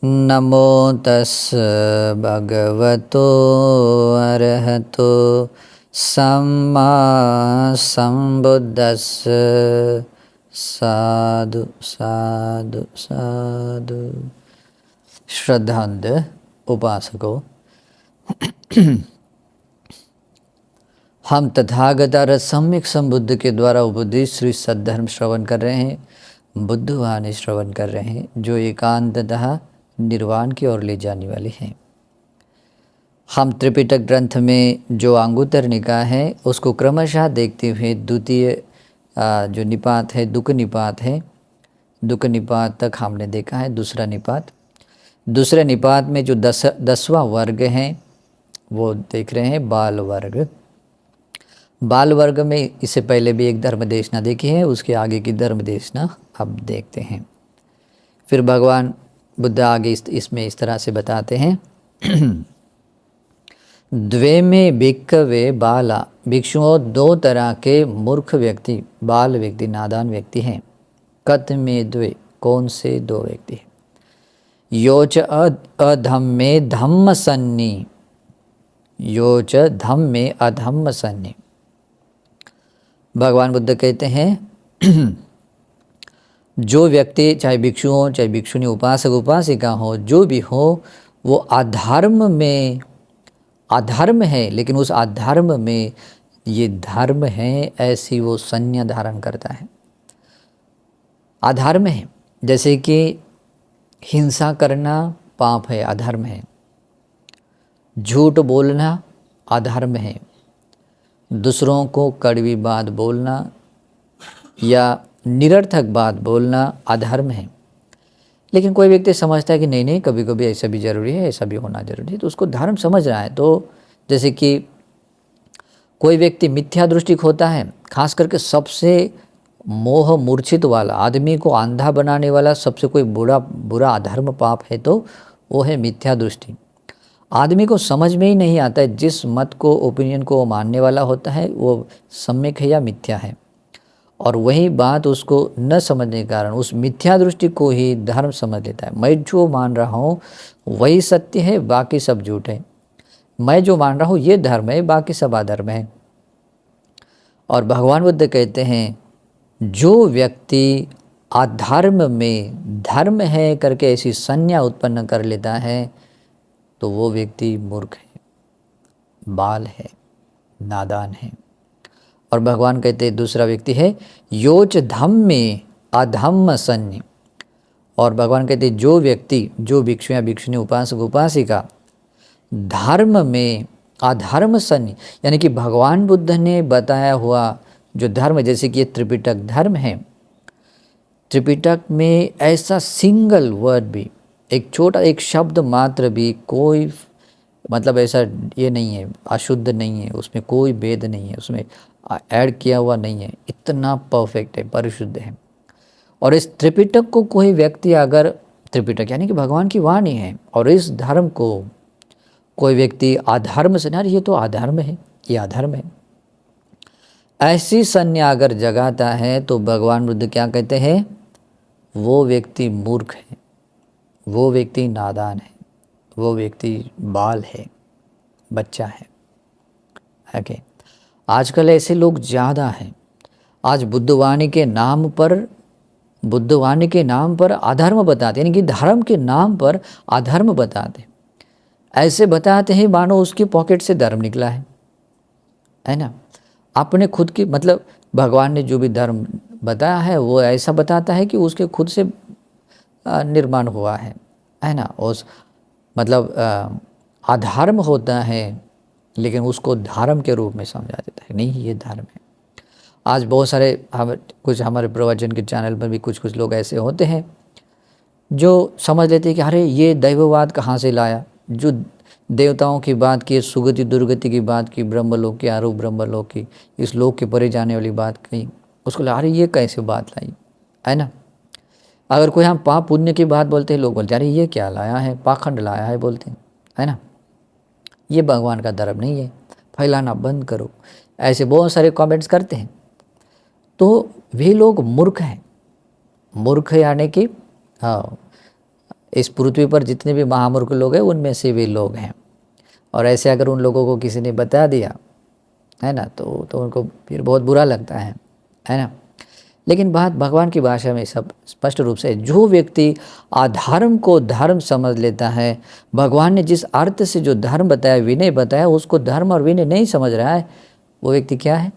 नमो तस् भगवतो अरहतो सम्मा संबुद्दस्स। साधु साधु साधु। श्रद्धांत उपासकों, हम तथागत सम्यक संबुद्ध के द्वारा उपदेश श्री सद्धर्म श्रवण कर रहे हैं, बुद्धवाणी श्रवण कर रहे हैं, जो एकांततः निर्वाण की ओर ले जाने वाले हैं। हम त्रिपिटक ग्रंथ में जो अंगुत्तर निकाय है उसको क्रमशः देखते हुए द्वितीय जो निपात है दुख निपात है, दुख निपात तक हमने देखा है। दूसरा निपात, दूसरे निपात में जो 10वां वर्ग है वो देख रहे हैं, बाल वर्ग। बाल वर्ग में इससे पहले भी एक धर्म देशना देखी है, उसके आगे की धर्म देशना अब देखते हैं। फिर भगवान बुद्ध आगे इसमें इस तरह से बताते हैं द्वे में भिक्खवे बाला, भिक्षुओं दो तरह के मूर्ख व्यक्ति, बाल व्यक्ति, नादान व्यक्ति हैं। कत में द्वे, कौन से दो व्यक्ति हैं? योच अधम्मे धम्म सन्नी, योच धम्मे अधम्म सन्नी। भगवान बुद्ध कहते हैं जो व्यक्ति, चाहे भिक्षु हो चाहे भिक्षुनी, उपासक उपासिका हो, जो भी हो, वो अधर्म में, अधर्म है लेकिन उस अधर्म में ये धर्म है ऐसी वो संज्ञा धारण करता है। अधर्म है, जैसे कि हिंसा करना पाप है, अधर्म है। झूठ बोलना अधर्म है। दूसरों को कड़वी बात बोलना या निरर्थक बात बोलना अधर्म है। लेकिन कोई व्यक्ति समझता है कि नहीं नहीं, कभी कभी ऐसा भी जरूरी है, ऐसा भी होना जरूरी है, तो उसको धर्म समझ रहा है। तो जैसे कि कोई व्यक्ति मिथ्या दृष्टि होता है, खास करके सबसे मोह मूर्छित वाला, आदमी को अंधा बनाने वाला सबसे कोई बुरा अधर्म पाप है तो वो है मिथ्या दृष्टि। आदमी को समझ में ही नहीं आता है, जिस मत को, ओपिनियन को वो मानने वाला होता है वो सम्यक है या मिथ्या है, और वही बात उसको न समझने के कारण उस मिथ्या दृष्टि को ही धर्म समझ लेता है। मैं जो मान रहा हूँ वही सत्य है, बाकी सब झूठ है। मैं जो मान रहा हूँ ये धर्म है, बाकी सब अधर्म है। और भगवान बुद्ध कहते हैं जो व्यक्ति अधर्म में धर्म है करके ऐसी संज्ञा उत्पन्न कर लेता है तो वो व्यक्ति मूर्ख है, बाल है, नादान है। और भगवान कहते हैं दूसरा व्यक्ति है योच धम्मे अधम्म सन्नि। और भगवान कहते हैं जो व्यक्ति, जो भिक्षु या भिक्षुनी, उपासक उपासिका धर्म में अधर्म सन्नि, यानी कि भगवान बुद्ध ने बताया हुआ जो धर्म, जैसे कि ये त्रिपिटक धर्म है, त्रिपिटक में ऐसा सिंगल वर्ड भी, एक छोटा एक शब्द मात्र भी, कोई मतलब ऐसा ये नहीं है, अशुद्ध नहीं है, उसमें कोई भेद नहीं है, उसमें ऐड किया हुआ नहीं है, इतना परफेक्ट है, परिशुद्ध है। और इस त्रिपिटक को कोई व्यक्ति अगर, त्रिपिटक यानी कि भगवान की वाणी है, और इस धर्म को कोई व्यक्ति अधर्म से, यार ये तो अधर्म है, ये अधर्म है, ऐसी संज्ञा अगर जगाता है तो भगवान बुद्ध क्या कहते हैं? वो व्यक्ति मूर्ख है, वो व्यक्ति नादान है, वो व्यक्ति बाल है, बच्चा है। ओके, आजकल ऐसे लोग ज़्यादा हैं। आज बुद्धवाणी के नाम पर, बुद्धवाणी के नाम पर अधर्म बताते, यानी कि धर्म के नाम पर अधर्म बताते, ऐसे बताते हैं मानो उसकी पॉकेट से धर्म निकला है ना। अपने खुद की, मतलब भगवान ने जो भी धर्म बताया है वो ऐसा बताता है कि उसके खुद से निर्माण हुआ है ना। उस मतलब अधर्म होता है लेकिन उसको धर्म के रूप में समझा देता है, नहीं ये धर्म है। आज बहुत सारे कुछ हमारे प्रवचन के चैनल पर भी कुछ लोग ऐसे होते हैं जो समझ लेते हैं कि अरे ये दैववाद कहाँ से लाया, जो देवताओं की बात की, सुगति दुर्गति की बात की, ब्रह्मलोक की, आरूप ब्रह्मलोक की, इस लोक के परे जाने वाली बात कही, उसको लगा अरे ये कैसे बात लाई, है ना। अगर कोई हम पाप पुण्य की बात बोलते हैं, लोग बोलते हैं अरे ये क्या लाया है, पाखंड लाया है बोलते हैं, है ना। ये भगवान का धर्म नहीं है, फैलाना बंद करो, ऐसे बहुत सारे कमेंट्स करते हैं। तो वे लोग मूर्ख हैं। मूर्ख यानी कि हाँ, इस पृथ्वी पर जितने भी महामूर्ख लोग हैं उनमें से भी लोग हैं। और ऐसे अगर उन लोगों को किसी ने बता दिया है ना, तो उनको फिर बहुत बुरा लगता है ना। लेकिन बात भगवान की भाषा में सब स्पष्ट रूप से, जो व्यक्ति अधर्म को धर्म समझ लेता है, भगवान ने जिस अर्थ से जो धर्म बताया, विनय बताया, उसको धर्म और विनय नहीं समझ रहा है, वो व्यक्ति क्या है?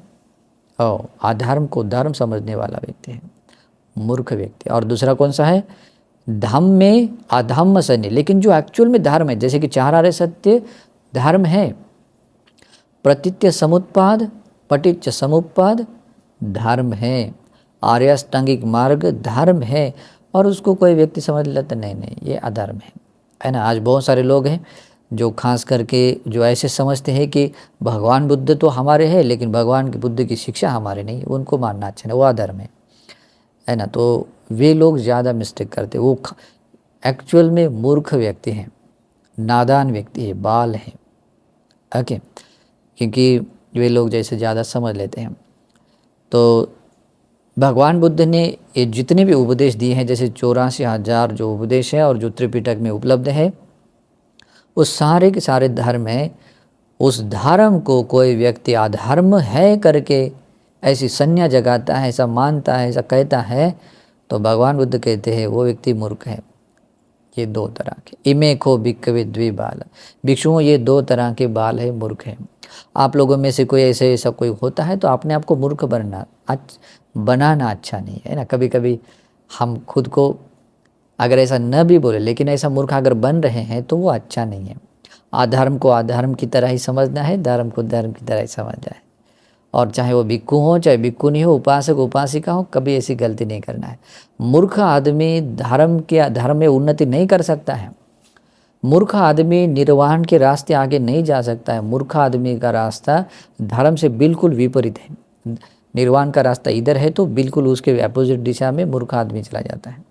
अधर्म को धर्म समझने वाला व्यक्ति है, मूर्ख व्यक्ति। और दूसरा कौन सा है? धम्म में अधम्म सन्नि। लेकिन जो एक्चुअल में धर्म है, जैसे कि चार आर्य सत्य धर्म है, प्रतित्य समुत्पाद पटिच्च समुत्पाद धर्म है, आर्याष्टांगिक मार्ग धर्म है, और उसको कोई व्यक्ति समझ लेता नहीं ये अधर्म है ना। आज बहुत सारे लोग हैं जो खास करके जो ऐसे समझते हैं कि भगवान बुद्ध तो हमारे हैं लेकिन भगवान की बुद्ध की शिक्षा हमारे नहीं, उनको मानना अच्छा नहीं, वो अधर्म है ना। तो वे लोग ज़्यादा मिस्टेक करते, वो एक्चुअल में मूर्ख व्यक्ति हैं, नादान व्यक्ति है, बाल हैं। ओके, क्योंकि वे लोग जैसे ज़्यादा समझ लेते हैं। तो भगवान बुद्ध ने ये जितने भी उपदेश दिए हैं, जैसे 84,000 जो उपदेश है और जो त्रिपिटक में उपलब्ध है, उस सारे के सारे धर्म है। उस धर्म को कोई व्यक्ति अधर्म है करके ऐसी संज्ञा जगाता है, ऐसा मानता है, ऐसा कहता है, तो भगवान बुद्ध कहते हैं वो व्यक्ति मूर्ख है। ये दो तरह के, इमे को भिक्खवे द्विबाल, भिक्षुओं ये दो तरह के बाल है, मूर्ख है। आप लोगों में से कोई ऐसा कोई होता है तो अपने आप को मूर्ख बनाना अच्छा नहीं है ना। कभी कभी हम खुद को अगर ऐसा न भी बोले, लेकिन ऐसा मूर्ख अगर बन रहे हैं तो वो अच्छा नहीं है। अधर्म को अधर्म की तरह ही समझना है, धर्म को धर्म की तरह ही समझना है। और चाहे वो भिक्खु हो चाहे भिक्खु नहीं हो, उपासक उपासिका हो, कभी ऐसी गलती नहीं करना है। मूर्ख आदमी धर्म में उन्नति नहीं कर सकता है। मूर्ख आदमी निर्वाण के रास्ते आगे नहीं जा सकता है। मूर्ख आदमी का रास्ता धर्म से बिल्कुल विपरीत है। निर्वाण का रास्ता इधर है तो बिल्कुल उसके अपोजिट दिशा में मूर्ख आदमी चला जाता है।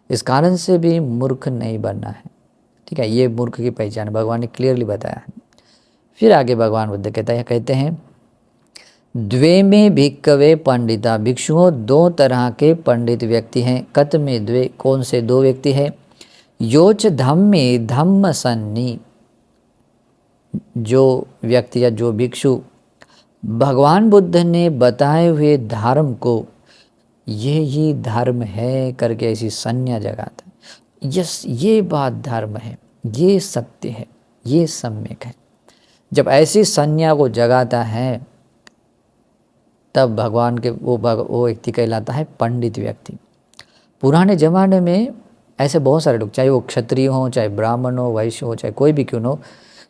इस कारण से भी मूर्ख नहीं बनना है, ठीक है। ये मूर्ख की पहचान भगवान ने क्लियरली बताया है। फिर आगे भगवान बुद्ध कहते हैं द्वे में भिक्खवे पंडिता, भिक्षुओं दो तरह के पंडित व्यक्ति हैं। कत में द्वे, कौन से दो व्यक्ति हैं? योच धम्मे धम्म सन्नि, जो व्यक्ति या जो भिक्षु भगवान बुद्ध ने बताए हुए धर्म को ये धर्म है करके ऐसी संज्ञा जगाता है, यस ये बात धर्म है, ये सत्य है, ये सम्यक है। जब ऐसी संज्ञा को जगाता है तब भगवान के वो व्यक्ति कहलाता है पंडित व्यक्ति। पुराने ज़माने में ऐसे बहुत सारे लोग, चाहे वो क्षत्रिय हो, चाहे ब्राह्मण हो, वैश्य हो, चाहे कोई भी क्यों हो,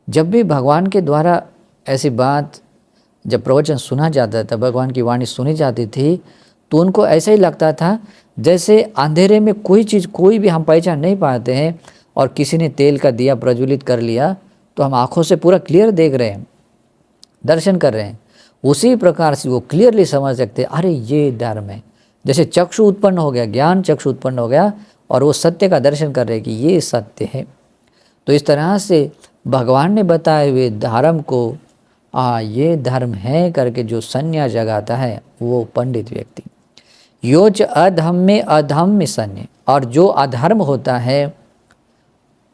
जब भी भगवान के द्वारा ऐसी बात जब प्रवचन सुना जाता था, भगवान की वाणी सुनी जाती थी, तो उनको ऐसा ही लगता था जैसे अंधेरे में कोई चीज़ कोई भी हम पहचान नहीं पाते हैं और किसी ने तेल का दिया प्रज्वलित कर लिया तो हम आँखों से पूरा क्लियर देख रहे हैं, दर्शन कर रहे हैं। उसी प्रकार से वो क्लियरली समझ सकते अरे ये धर्म है। जैसे चक्षु उत्पन्न हो गया, ज्ञान चक्षु उत्पन्न हो गया और वो सत्य का दर्शन कर रहे हैं कि ये सत्य है। तो इस तरह से भगवान ने बताए हुए धर्म को ये धर्म है करके जो संज्ञा जगाता है वो पंडित व्यक्ति। योच अधम्मे अधम्य संज्ञा, और जो अधर्म होता है,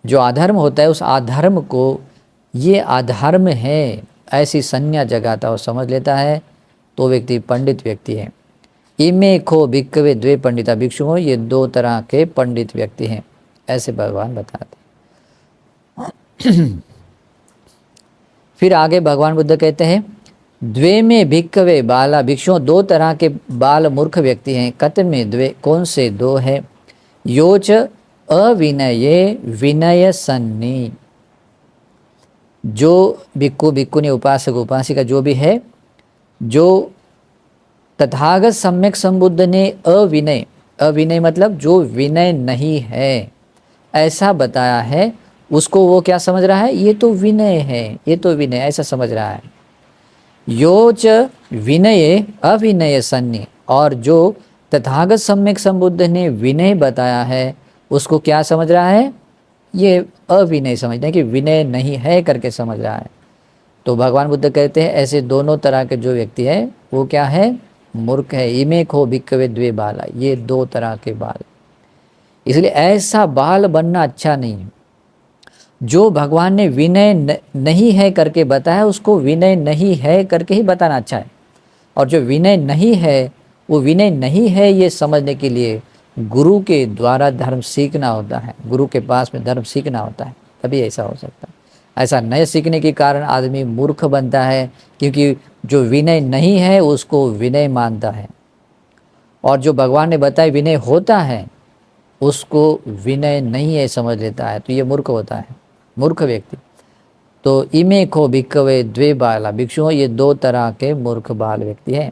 जो अधर्म होता है उस अधर्म को ये अधर्म है ऐसी संज्ञा जगाता और समझ लेता है तो व्यक्ति पंडित व्यक्ति है। इमे खो भिक्खवे द्वे पंडिता, भिक्षुओं ये दो तरह के पंडित व्यक्ति हैं, ऐसे भगवान बताते। फिर आगे भगवान बुद्ध कहते हैं द्वे में भिक्खवे बाला, भिक्षुओं दो तरह के बाल मूर्ख व्यक्ति हैं। कत में द्वे, कौन से दो है? योच अविनये विनय सन्नि, जो भिक्खु भिक्खुनी उपासक उपासिका जो भी है, जो तथागत सम्यक संबुद्ध ने अविनय, अविनय मतलब जो विनय नहीं है ऐसा बताया है, उसको वो क्या समझ रहा है? ये तो विनय है, ये तो विनय, ऐसा समझ रहा है। योच विनय अविनय सन्नि, और जो तथागत सम्यक संबुद्ध ने विनय बताया है उसको क्या समझ रहा है? ये अविनय समझते हैं कि विनय नहीं है करके समझ रहा है। तो भगवान बुद्ध कहते हैं ऐसे दोनों तरह के जो व्यक्ति है वो क्या है? मूर्ख है। इमे खो भिक्खवे द्वे बाला, ये दो तरह के बाल। इसलिए ऐसा बाल बनना अच्छा नहीं है। जो भगवान ने विनय नहीं है करके बताया, उसको विनय नहीं है करके ही बताना अच्छा है। और जो विनय नहीं है, वो विनय नहीं है ये समझने के लिए गुरु के द्वारा धर्म सीखना होता है, गुरु के पास में धर्म सीखना होता है, तभी ऐसा हो सकता है। ऐसा नहीं सीखने के कारण आदमी मूर्ख बनता है, क्योंकि जो विनय नहीं है उसको विनय मानता है, और जो भगवान ने बताया विनय होता है उसको विनय नहीं है समझ लेता है, तो ये मूर्ख होता है, मूर्ख व्यक्ति। तो इमे को भिक्खवे द्वे बाला, भिक्षुओं ये दो तरह के मूर्ख बाल व्यक्ति हैं।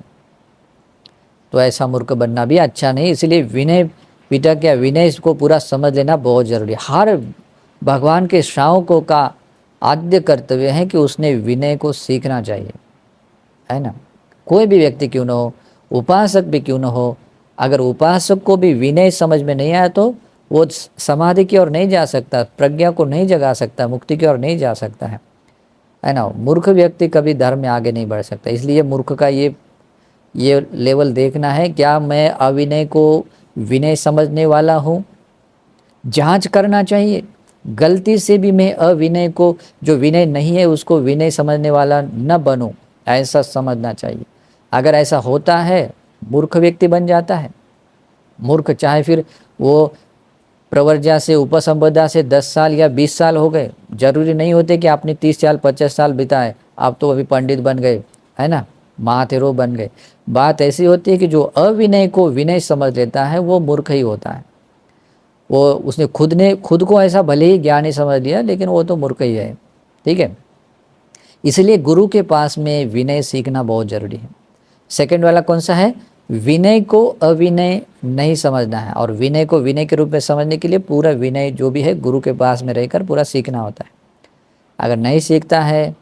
तो ऐसा मूर्ख बनना भी अच्छा नहीं, इसलिए विनय पिटक या विनय को पूरा समझ लेना बहुत जरूरी है। हर भगवान के श्रावकों का आद्य कर्तव्य है कि उसने विनय को सीखना चाहिए, है ना। कोई भी व्यक्ति क्यों न हो, उपासक भी क्यों न हो, अगर उपासक को भी विनय समझ में नहीं आया तो वो समाधि की ओर नहीं जा सकता, प्रज्ञा को नहीं जगा सकता, मुक्ति की ओर नहीं जा सकता है ना। मूर्ख व्यक्ति कभी धर्म में आगे नहीं बढ़ सकता। इसलिए मूर्ख का ये लेवल देखना है, क्या मैं अविनय को विनय समझने वाला हूँ। जांच करना चाहिए, गलती से भी मैं अविनय को, जो विनय नहीं है उसको विनय समझने वाला न बनूं, ऐसा समझना चाहिए। अगर ऐसा होता है मूर्ख व्यक्ति बन जाता है। मूर्ख चाहे फिर वो प्रवर्जा से उपसंपदा से 10 साल या 20 साल हो गए, जरूरी नहीं होते कि आपने 30 साल 50 साल बिताए, आप तो अभी पंडित बन गए, है ना, महातेरो बन गए। बात ऐसी होती है कि जो अविनय को विनय समझ लेता है वो मूर्ख ही होता है। वो उसने खुद को ऐसा भले ही ज्ञानी समझ लिया, लेकिन वो तो मूर्ख ही है, ठीक है। इसलिए गुरु के पास में विनय सीखना बहुत जरूरी है। सेकंड वाला कौन सा है, विनय को अविनय नहीं समझना है, और विनय को विनय के रूप में समझने के लिए पूरा विनय जो भी है गुरु के पास में रहकर पूरा सीखना होता है। अगर नहीं सीखता है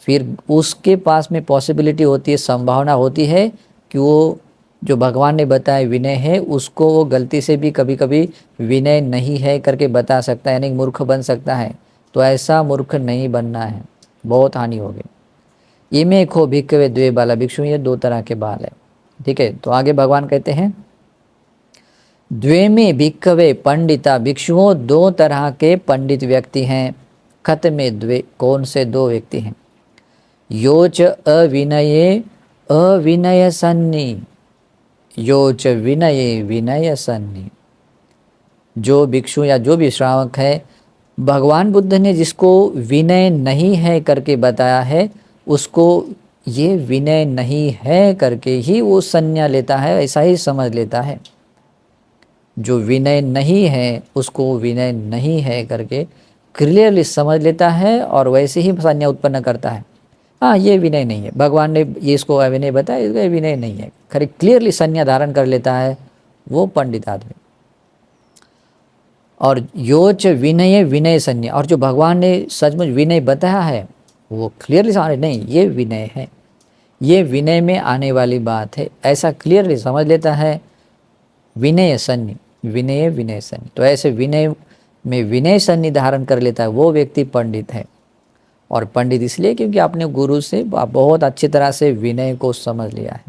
फिर उसके पास में पॉसिबिलिटी होती है, संभावना होती है कि वो जो भगवान ने बताया विनय है उसको वो गलती से भी कभी कभी विनय नहीं है करके बता सकता है, यानी मूर्ख बन सकता है। तो ऐसा मूर्ख नहीं बनना है, बहुत हानि होगी। इमे खो भिक्खवे द्वे बाला, भिक्षु ये दो तरह के बाल है, ठीक है। तो आगे भगवान कहते हैं द्वे में भिक्खवे पंडिता, भिक्षुओं दो तरह के पंडित व्यक्ति हैं। खत में द्वे, कौन से दो व्यक्ति हैं। योच अविनये अविनय सन्नी, योच विनये विनय सन्नी। जो भिक्षु या जो भी श्रावक है, भगवान बुद्ध ने जिसको विनय नहीं है करके बताया है उसको ये विनय नहीं है करके ही वो संज्ञा लेता है, ऐसा ही समझ लेता है। जो विनय नहीं है उसको विनय नहीं है करके क्लियरली समझ लेता है और वैसे ही संज्ञा उत्पन्न करता है। हाँ, ये विनय नहीं है, भगवान ने ये इसको अविनय बताया, इसको विनय नहीं है, खरी क्लियरली संज्ञा धारण कर लेता है, वो पंडित आदमी। और योच विनय विनय संज्ञा, और जो भगवान ने सचमुच विनय बताया है वो क्लियरली समझ, नहीं ये विनय है, ये विनय में आने वाली बात है, ऐसा क्लियरली समझ लेता है। विनय सन्नि, विनय विनय सन्नि, तो ऐसे विनय में विनय सन्नि धारण कर लेता है वो व्यक्ति पंडित है। और पंडित इसलिए क्योंकि आपने गुरु से बहुत अच्छी तरह से विनय को समझ लिया है।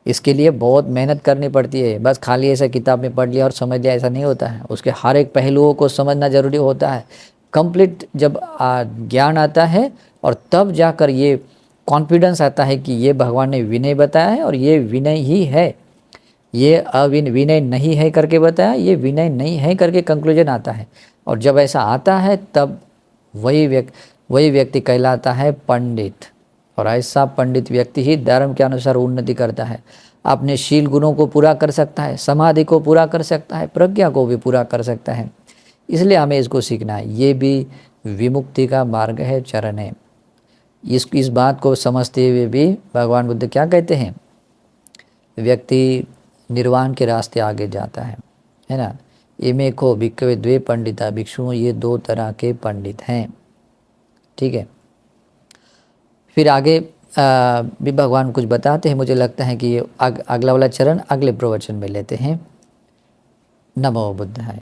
इसके लिए बहुत मेहनत करनी पड़ती है, बस खाली ऐसा किताब में पढ़ लिया और समझ लिया ऐसा नहीं होता है, उसके हर एक पहलुओं को समझना जरूरी होता है। कंप्लीट जब ज्ञान आता है और तब जाकर ये कॉन्फिडेंस आता है कि ये भगवान ने विनय बताया है और ये विनय ही है, ये विनय नहीं है करके बताया, ये विनय नहीं है करके कंक्लूजन आता है। और जब ऐसा आता है तब वही व्यक्ति कहलाता है पंडित। और ऐसा पंडित व्यक्ति ही धर्म के अनुसार उन्नति करता है, अपने शील गुणों को पूरा कर सकता है, समाधि को पूरा कर सकता है, प्रज्ञा को भी पूरा कर सकता है। इसलिए हमें इसको सीखना है, ये भी विमुक्ति का मार्ग है, चरण है। इस बात को समझते हुए भी भगवान बुद्ध क्या कहते हैं, व्यक्ति निर्वाण के रास्ते आगे जाता है ना। इमे को भिक्खवे द्वे पंडिता, भिक्षुओं ये दो तरह के पंडित हैं, ठीक है। फिर आगे भी भगवान कुछ बताते हैं, मुझे लगता है कि ये अगला वाला चरण अगले प्रवचन में लेते हैं। नमो बुद्धाय।